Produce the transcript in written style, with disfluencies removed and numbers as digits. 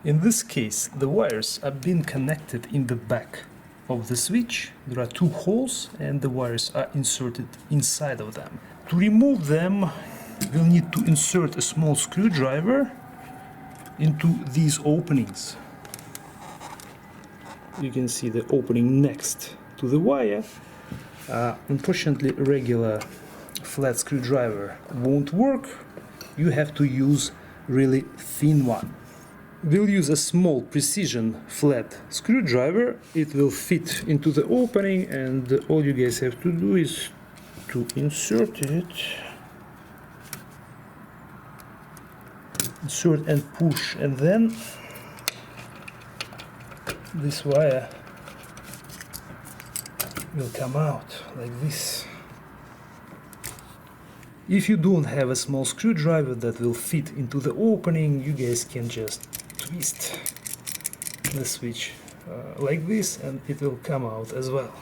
In this case, the wires are being connected in the back of the switch. There are two holes and the wires are inserted inside of them. To remove them, we'll need to insert a small screwdriver into these openings. You can see the opening next to the wire. Unfortunately, a regular flat screwdriver won't work. You have to use really thin one. We'll use a small precision flat screwdriver. It will fit into the opening, and all you guys have to do is to insert it. Insert and push, and then this wire will come out like this. If you don't have a small screwdriver that will fit into the opening, you guys can just twist the switch like this and it will come out as well.